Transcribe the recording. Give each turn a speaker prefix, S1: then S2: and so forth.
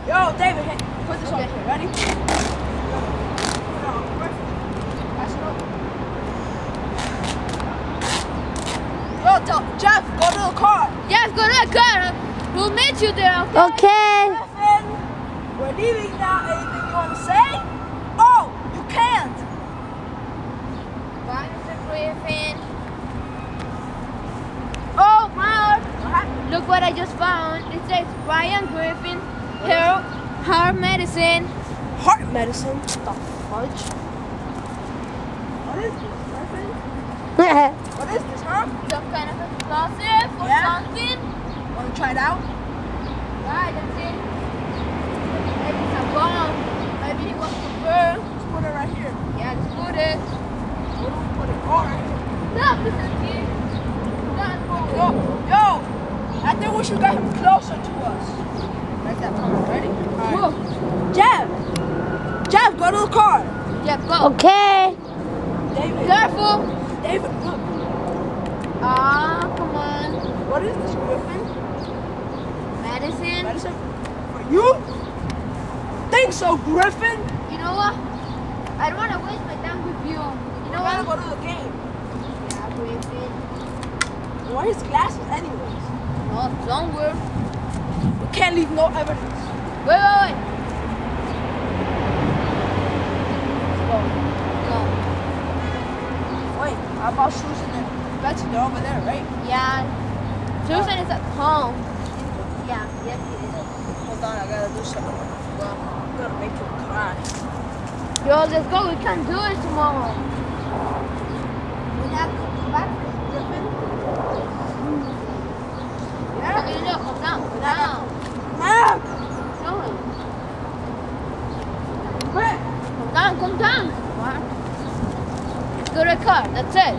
S1: Yo, David, hey, put this on here. Ready? Yo, Jeff, go to the car.
S2: Jeff, go to the car. We'll meet you there, okay?
S3: Okay.
S1: Griffin, we're leaving now. Anything you want to say? Oh, you can't.
S2: Bye, Mr. Griffin. Oh, Mark. Look what I just found. It says Ryan Griffin, heart medicine.
S1: Heart medicine? What the fudge? What is this, Griffin? What is this, huh?
S2: Some kind of explosive or something.
S1: Want to try it out?
S2: Right, that's it. Maybe it's a bomb. Maybe he wants to burn.
S1: Let's put it right here.
S2: Yeah, let's put it.
S1: Where do we put it? Oh, right here.
S2: No, Mr. Kid.
S1: Yo, I think we should get him closer to us. Make that tunnel. Ready? All right. Jeff, go to the car.
S2: Jeff, go.
S3: Okay.
S1: David.
S2: Careful.
S1: David, look.
S2: Come on.
S1: What is this, Griffin?
S2: Medicine.
S1: Medicine? For you? Think so, Griffin?
S2: You know what? I don't want to waste my time with you. You know
S1: I gotta
S2: what?
S1: go to the game.
S2: Yeah, Griffin.
S1: Why his glasses anyways?
S2: No, don't worry.
S1: We can't leave no evidence.
S2: Wait.
S1: Go.
S2: No.
S1: Wait, how about Susan and Betsy? They're over there, right?
S2: Yeah. Susan is at home. Yeah, yes, he is.
S1: Hold on, I gotta do something. I'm gonna make you cry.
S2: Yo, let's go. We can do it tomorrow.
S1: When I come back, Griffin? Yeah?
S2: Okay, no, calm down. Calm down.
S1: Mom!
S2: Show him.
S1: Quick!
S2: Calm down. What? Let's go to the car. That's it.